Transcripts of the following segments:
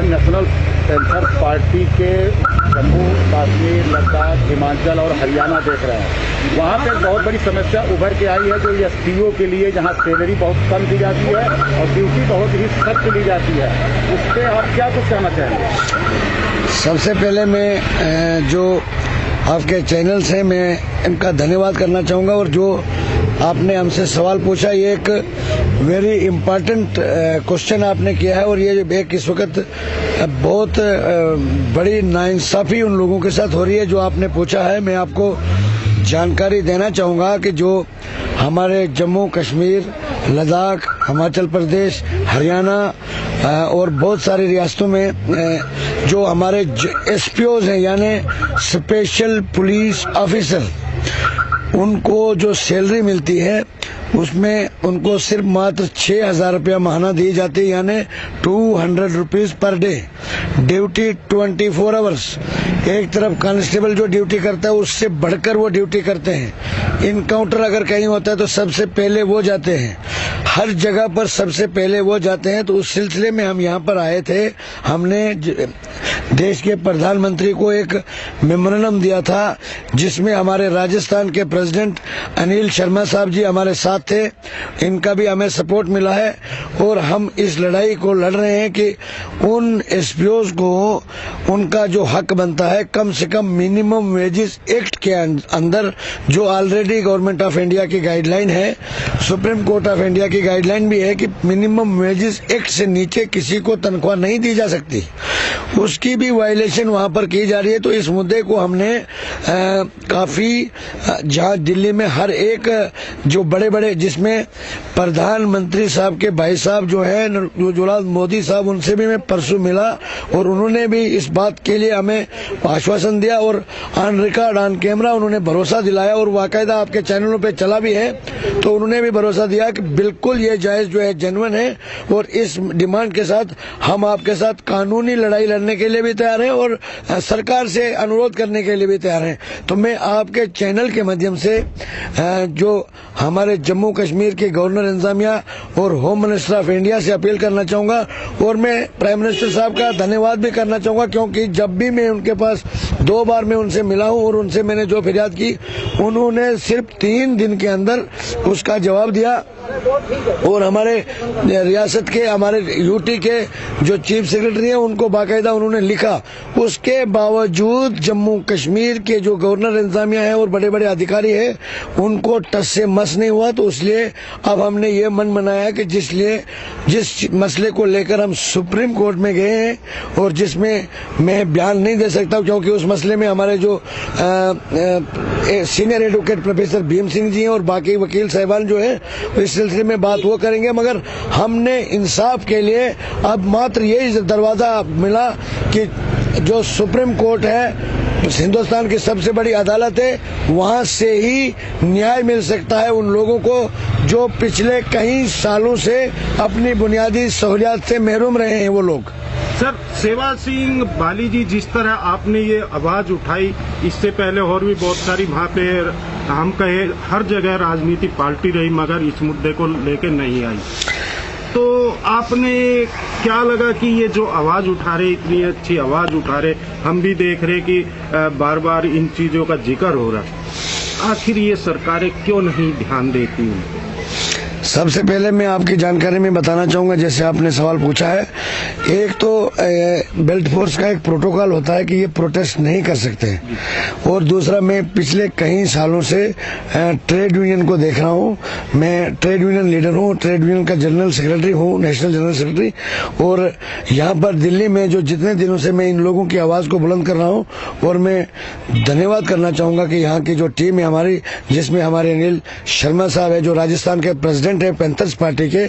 Indian national panthers party के जम्मू कश्मीर लद्दाख हिमाचल और हरियाणा देख रहे हैं, वहाँ पे बहुत बड़ी समस्या उभर के आई है जो एसपीओ के लिए जहाँ सैलरी बहुत कम दी जाती है और ड्यूटी बहुत ही सख्त ली जाती है, उस पर आप क्या कुछ कहना चाहेंगे? सबसे पहले मैं जो आपके चैनल्स हैं मैं इनका धन्यवाद करना चाहूँगा, और जो आपने हमसे सवाल पूछा ये एक वेरी इम्पोर्टेंट क्वेश्चन आपने किया है, और ये एक इस वक्त बहुत बड़ी नाइंसाफी उन लोगों के साथ हो रही है जो आपने पूछा है। मैं आपको जानकारी देना चाहूँगा कि जो हमारे जम्मू कश्मीर लद्दाख हिमाचल प्रदेश हरियाणा और बहुत सारी रियासतों में जो हमारे एसपीओज हैं यानी स्पेशल पुलिस ऑफिसर, उनको जो सैलरी मिलती है उसमें उनको सिर्फ मात्र 6,000 रुपया महीना दी जाती है, यानी 200 rupees per day. Duty 24 hours. एक तरफ कांस्टेबल जो ड्यूटी करता है उससे बढ़कर वो ड्यूटी करते हैं। इनकाउंटर अगर कहीं होता है तो सबसे पहले वो जाते हैं, हर जगह पर सबसे पहले वो जाते हैं। तो उस सिलसिले में हम यहाँ पर आए थे। हमने देश के प्रधानमंत्री को एक मेमोरेंडम दिया था जिसमें हमारे राजस्थान के प्रेसिडेंट अनिल शर्मा साहब जी हमारे साथ थे। इनका भी हमें सपोर्ट मिला है और हम इस लड़ाई को लड़ रहे हैं कि उन एसपीओज को उनका जो हक बनता है कम से कम मिनिमम वेजेस एक्ट के अंदर, जो ऑलरेडी गवर्नमेंट ऑफ इंडिया की गाइडलाइन है, सुप्रीम कोर्ट ऑफ इंडिया की गाइडलाइन भी है कि मिनिमम वेजेस एक्ट से नीचे किसी को तनख्वाह नहीं दी जा सकती, उसकी भी वायलेशन वहां पर की जा रही है। तो इस मुद्दे को हमने काफी जहां दिल्ली में हर एक जो बड़े बड़े, जिसमें प्रधानमंत्री साहब के भाई साहब जो है नरेंद्र मोदी साहब, उनसे भी मैं परसों मिला और उन्होंने भी इस बात के लिए हमें आश्वासन दिया और ऑन रिकॉर्ड ऑन कैमरा उन्होंने भरोसा दिलाया और बाकायदा आपके चैनलों पे चला भी है। तो उन्होंने भी भरोसा दिया कि बिल्कुल ये जायज जो है जेन्युइन है और इस डिमांड के साथ हम आपके साथ कानूनी लड़ाई लड़ने के लिए भी तैयार हैं और सरकार से अनुरोध करने के लिए भी तैयार हैं। तो मैं आपके चैनल के माध्यम से जो हमारे जम्मू कश्मीर के गवर्नर इंतजामिया और होम मिनिस्टर ऑफ इंडिया से अपील करना चाहूंगा और मैं प्राइम मिनिस्टर साहब का धन्यवाद भी करना चाहूंगा, क्योंकि जब भी मैं उनके पास 2 बार मैं उनसे मिला हूं और उनसे मैंने जो फरियाद की, उन्होंने सिर्फ 3 दिन के अंदर उसका जवाब दिया। और हमारे रियासत के, हमारे यूटी के जो चीफ सेक्रेटरी हैं उनको बाकायदा उन्होंने लिखा। उसके बावजूद जम्मू कश्मीर के जो गवर्नर इंतजामिया है और बड़े बड़े अधिकारी हैं उनको टस से मस नहीं हुआ। तो इसलिए अब हमने ये मन बनाया कि जिस मसले को लेकर हम सुप्रीम कोर्ट में गए हैं और जिसमें मैं बयान नहीं दे सकता क्योंकि उस मसले में हमारे जो senior advocate professor Bhim Singh ji हैं और बाकी वकील साहिबान जो है इस सिलसिले में बात वो करेंगे, मगर हमने इंसाफ के लिए अब मात्र यही दरवाजा मिला कि जो सुप्रीम कोर्ट है हिंदुस्तान की सबसे बड़ी अदालत है, वहां से ही न्याय मिल सकता है उन लोगों को जो पिछले कई सालों से अपनी बुनियादी सहूलियात से महरूम रहे हैं वो लोग। सर, सेवा सिंह बाली जी, जिस तरह आपने ये आवाज उठाई, इससे पहले और भी बहुत सारी वहाँ पे हम कहे हर जगह राजनीतिक पार्टी रही मगर इस मुद्दे को लेके नहीं आई। तो आपने क्या लगा कि ये जो आवाज उठा रहे, इतनी अच्छी आवाज उठा रहे, हम भी देख रहे कि बार बार इन चीजों का जिक्र हो रहा, आखिर ये सरकारें क्यों नहीं ध्यान देती उनको? सबसे पहले मैं आपकी जानकारी में बताना चाहूंगा, जैसे आपने सवाल पूछा है, एक तो बेल्ट फोर्स का एक प्रोटोकॉल होता है कि ये प्रोटेस्ट नहीं कर सकते, और दूसरा मैं पिछले कई सालों से ट्रेड यूनियन को देख रहा हूँ। मैं ट्रेड यूनियन लीडर हूँ, ट्रेड यूनियन का जनरल सेक्रेटरी हूँ, नेशनल जनरल सेक्रेटरी, और यहाँ पर दिल्ली में जो जितने दिनों से मैं इन लोगों की आवाज को बुलंद कर रहा हूँ, और मैं धन्यवाद करना चाहूंगा कि यहाँ की जो टीम है हमारी, जिसमें हमारे अनिल शर्मा साहब है जो राजस्थान के प्रेसिडेंट है पैंथर्स पार्टी के,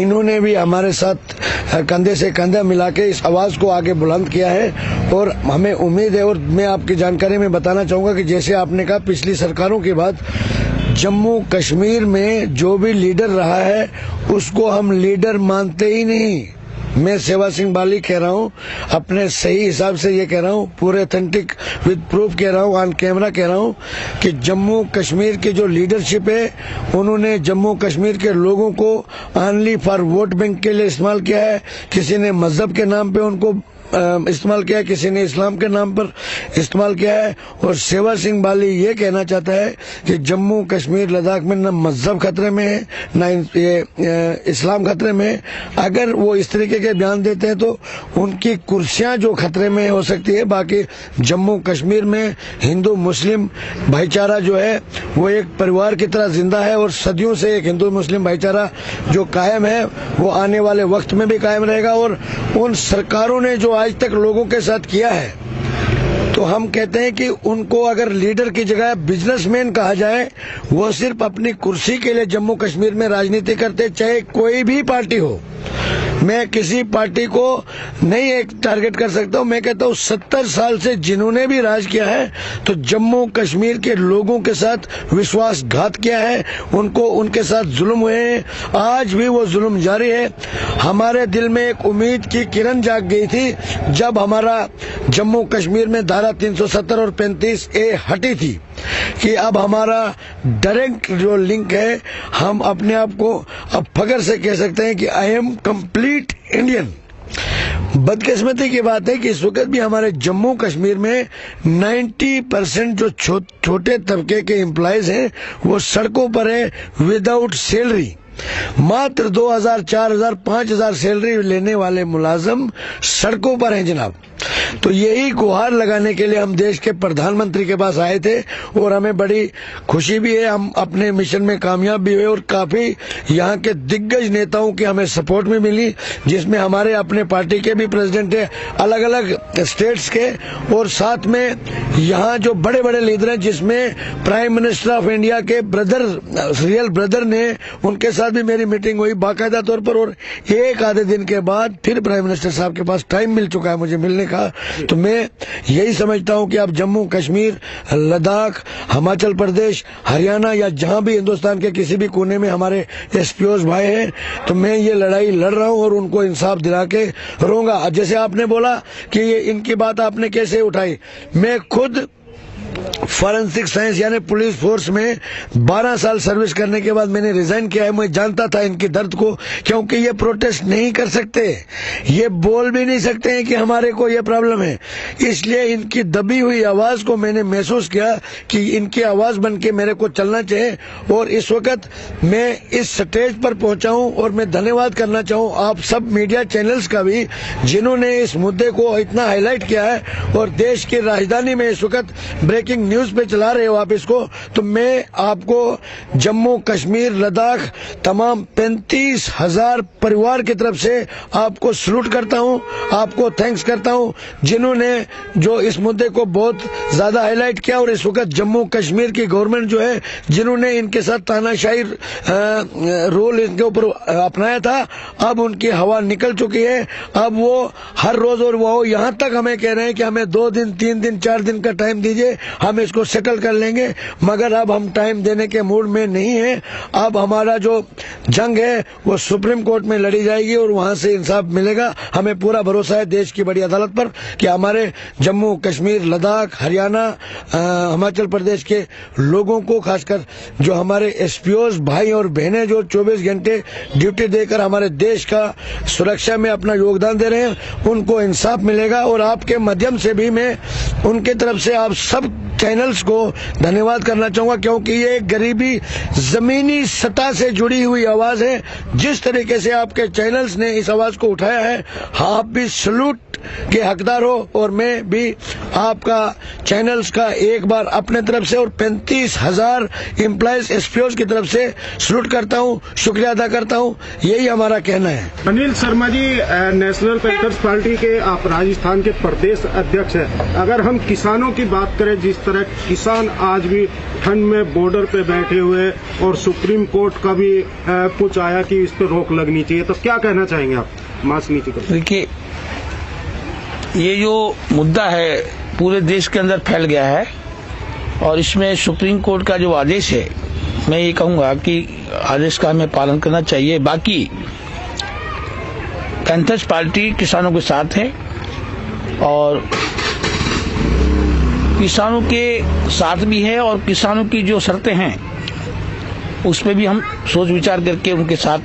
इन्होंने भी हमारे साथ कंधे से कंधा मिला के इस आवाज को आगे बुलंद किया है। और हमें उम्मीद है, और मैं आपकी जानकारी में बताना चाहूंगा कि जैसे आपने कहा पिछली सरकारों के बाद जम्मू कश्मीर में जो भी लीडर रहा है उसको हम लीडर मानते ही नहीं, मैं सेवा सिंह बाली कह रहा हूँ, अपने सही हिसाब से ये कह रहा हूँ, पूरे ऑथेंटिक विद प्रूफ कह रहा हूँ, ऑन कैमरा कह रहा हूँ कि जम्मू कश्मीर की जो लीडरशिप है उन्होंने जम्मू कश्मीर के लोगों को ओनली फॉर वोट बैंक के लिए इस्तेमाल किया है। किसी ने मजहब के नाम पे उनको इस्तेमाल किया है, किसी ने इस्लाम के नाम पर इस्तेमाल किया है। और सेवा सिंह बाली ये कहना चाहता है कि जम्मू कश्मीर लद्दाख में न मजहब खतरे में है न ये इस्लाम खतरे में है। अगर वो इस तरीके के बयान देते हैं तो उनकी कुर्सियां जो खतरे में हो सकती है। बाकी जम्मू कश्मीर में हिंदू मुस्लिम भाईचारा जो है वो एक परिवार की तरह जिंदा है और सदियों से एक हिंदू मुस्लिम भाईचारा जो कायम है वो आने वाले वक्त में भी कायम रहेगा। और उन सरकारों ने जो आज तक लोगों के साथ किया है तो हम कहते हैं कि उनको अगर लीडर की जगह बिजनेसमैन कहा जाए, वो सिर्फ अपनी कुर्सी के लिए जम्मू कश्मीर में राजनीति करते, चाहे कोई भी पार्टी हो। मैं किसी पार्टी को नहीं एक टारगेट कर सकता हूं। मैं कहता हूं 70 साल से जिन्होंने भी राज किया है तो जम्मू कश्मीर के लोगों के साथ विश्वासघात किया है, उनको उनके साथ जुल्म हुए हैं, आज भी वो जुल्म जारी है। हमारे दिल में एक उम्मीद की किरण जाग गई थी जब हमारा जम्मू कश्मीर में धारा 370 और 35A हटी थी कि अब हमारा डायरेक्ट जो लिंक है, हम अपने आप को अब फख्र से कह सकते हैं कि आई एम कंप्लीट इंडियन। बदकिस्मती की बात है कि इस वक्त भी हमारे जम्मू कश्मीर में 90% जो छोटे तबके के एम्प्लॉयज हैं वो सड़कों पर है विदाउट सैलरी। मात्र 2000, 4000, 5000 सैलरी लेने वाले मुलाजम सड़कों पर हैं जनाब। तो यही गुहार लगाने के लिए हम देश के प्रधानमंत्री के पास आए थे और हमें बड़ी खुशी भी है, हम अपने मिशन में कामयाब भी हुए और काफी यहाँ के दिग्गज नेताओं की हमें सपोर्ट भी मिली, जिसमें हमारे अपने पार्टी के भी प्रेसिडेंट है अलग अलग स्टेट्स के, और साथ में यहाँ जो बड़े बड़े लीडर हैं जिसमें प्राइम मिनिस्टर ऑफ इंडिया के ब्रदर, रियल ब्रदर ने, उनके साथ भी मेरी मीटिंग हुई बाकायदा तौर पर। और एक आधे दिन के बाद फिर प्राइम मिनिस्टर साहब के पास टाइम मिल चुका है मुझे मिलने का। तो मैं यही समझता हूं कि अब जम्मू कश्मीर, लद्दाख, हिमाचल प्रदेश, हरियाणा या जहां भी हिंदुस्तान के किसी भी कोने में हमारे एसपीओस भाई हैं, तो मैं ये लड़ाई लड़ रहा हूं और उनको इंसाफ दिला के रहूंगा। जैसे आपने बोला कि ये इनकी बात आपने कैसे उठाई, मैं खुद फॉरेंसिक साइंस यानी पुलिस फोर्स में 12 साल सर्विस करने के बाद मैंने रिजाइन किया है। मैं जानता था इनके दर्द को, क्योंकि ये प्रोटेस्ट नहीं कर सकते, ये बोल भी नहीं सकते हैं कि हमारे को ये प्रॉब्लम है। इसलिए इनकी दबी हुई आवाज को मैंने महसूस किया कि इनकी आवाज बन के मेरे को चलना चाहिए। और इस वक्त मैं इस स्टेज पर पहुंचा हूं और मैं धन्यवाद करना चाहूं आप सब मीडिया चैनल्स का भी, जिन्होंने इस मुद्दे को इतना हाईलाइट किया है और देश की राजधानी में इस वक्त ब्रेकिंग न्यूज पे चला रहे हो आप इसको। तो मैं आपको जम्मू कश्मीर लद्दाख तमाम 35,000 परिवार की तरफ से आपको सलूट करता हूं, आपको थैंक्स करता हूं, जिन्होंने जो इस मुद्दे को बहुत ज्यादा हाईलाइट किया। और इस वक्त जम्मू कश्मीर की गवर्नमेंट जो है, जिन्होंने इनके साथ तानाशाही रोल इनके ऊपर अपनाया था, अब उनकी हवा निकल चुकी है। अब वो हर रोज, और वो यहां तक हमें कह रहे हैं कि हमें 2 दिन 3 दिन 4 दिन का टाइम दीजिए, हम इसको सेटल कर लेंगे। मगर अब हम टाइम देने के मूड में नहीं है। अब हमारा जो जंग है वो सुप्रीम कोर्ट में लड़ी जाएगी और वहां से इंसाफ मिलेगा। हमें पूरा भरोसा है देश की बड़ी अदालत पर कि हमारे जम्मू कश्मीर, लद्दाख, हरियाणा, हिमाचल प्रदेश के लोगों को, खासकर जो हमारे एसपीओस भाई और बहनें जो 24 घंटे ड्यूटी देकर हमारे देश का सुरक्षा में अपना योगदान दे रहे हैं, उनको इंसाफ मिलेगा। और आपके माध्यम से भी मैं उनके तरफ से आप सब चैनल्स को धन्यवाद करना चाहूंगा, क्योंकि ये गरीबी जमीनी सतह से जुड़ी हुई आवाज है। जिस तरीके से आपके चैनल्स ने इस आवाज को उठाया है, आप भी सलूट के हकदार हो। और मैं भी आपका चैनल्स का एक बार अपने तरफ से और 35,000 एम्प्लॉयज एसपीओस की तरफ से सलूट करता हूं, शुक्रिया अदा करता हूं। यही हमारा कहना है। Anil Sharma ji, national panthers party के आप राजस्थान के प्रदेश अध्यक्ष हैं। अगर हम किसानों की बात करें, जिस तरह किसान आज भी ठंड में बॉर्डर पे बैठे हुए और सुप्रीम कोर्ट का भी कुछ आया कि इस पर रोक लगनी चाहिए, तो क्या कहना चाहेंगे आप मांस नीति को? देखिए, ये जो मुद्दा है पूरे देश के अंदर फैल गया है और इसमें सुप्रीम कोर्ट का जो आदेश है, मैं ये कहूंगा कि आदेश का हमें पालन करना चाहिए। बाकी पैंथर्स पार्टी किसानों के साथ है और किसानों के साथ भी है और किसानों की जो शर्तें हैं उस पर भी हम सोच विचार करके उनके साथ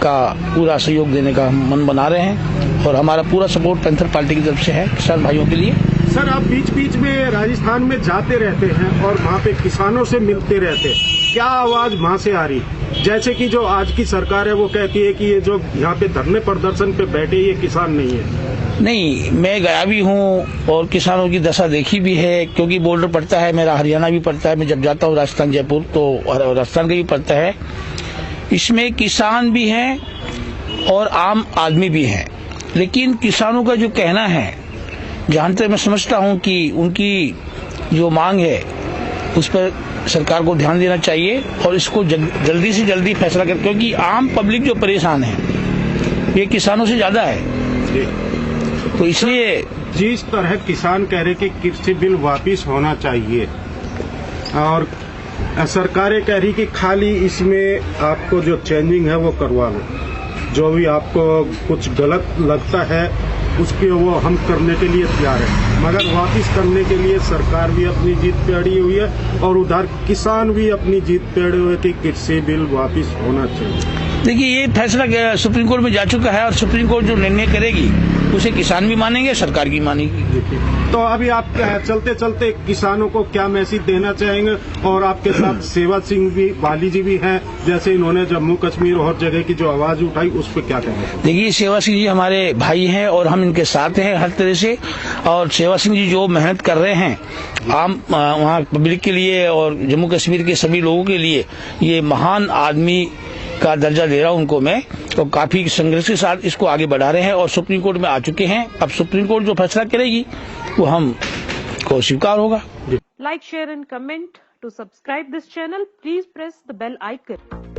का पूरा सहयोग देने का हम मन बना रहे हैं और हमारा पूरा सपोर्ट पैंथर पार्टी की तरफ से है किसान भाइयों के लिए। सर, आप बीच बीच में राजस्थान में जाते रहते हैं और वहाँ पे किसानों से मिलते रहते हैं, क्या आवाज वहाँ से आ रही? जैसे कि जो आज की सरकार है वो कहती है कि ये जो यहाँ पे धरने प्रदर्शन पे बैठे ये किसान नहीं है। नहीं, मैं गया भी हूँ और किसानों की दशा देखी भी है, क्योंकि बॉर्डर पड़ता है, मेरा हरियाणा भी पड़ता है, मैं जब जाता हूँ राजस्थान जयपुर तो राजस्थान का भी पड़ता है। इसमें किसान भी हैं और आम आदमी भी हैं, लेकिन किसानों का जो कहना है, जहाँ तक मैं समझता हूँ कि उनकी जो मांग है उस पर सरकार को ध्यान देना चाहिए और इसको जल्दी से जल्दी फैसला कर, क्योंकि आम पब्लिक जो परेशान है ये किसानों से ज्यादा है। तो इसलिए जिस तरह किसान कह रहे कि कृषि बिल वापिस होना चाहिए और सरकारें कह रही कि खाली इसमें आपको जो चेंजिंग है वो करवा लो, जो भी आपको कुछ गलत लगता है उसके वो हम करने के लिए तैयार है, मगर वापिस करने के लिए सरकार भी अपनी जीत पे अड़ी हुई है और उधर किसान भी अपनी जीत पे अड़े हुए कि कृषि बिल वापिस होना चाहिए। देखिए, ये फैसला सुप्रीम कोर्ट में जा चुका है और सुप्रीम कोर्ट जो निर्णय करेगी उसे किसान भी मानेंगे, सरकार भी मानेगी। तो अभी आप चलते चलते किसानों को क्या मैसेज देना चाहेंगे? और आपके साथ सेवा सिंह भी, बाली जी भी हैं, जैसे इन्होंने जम्मू कश्मीर और जगह की जो आवाज उठाई उस पर क्या कहेंगे? देखिए, सेवा सिंह जी हमारे भाई हैं और हम इनके साथ हैं हर तरह से, और सेवा सिंह जी जो मेहनत कर रहे हैं आम वहाँ पब्लिक के लिए और जम्मू कश्मीर के सभी लोगों के लिए, ये महान आदमी का दर्जा दे रहा हूं उनको मैं, तो काफी संघर्ष के साथ इसको आगे बढ़ा रहे हैं और सुप्रीम कोर्ट में आ चुके हैं। अब सुप्रीम कोर्ट जो फैसला करेगी वो हम को स्वीकार होगा। Like, share and comment. To subscribe this channel, please press the bell icon.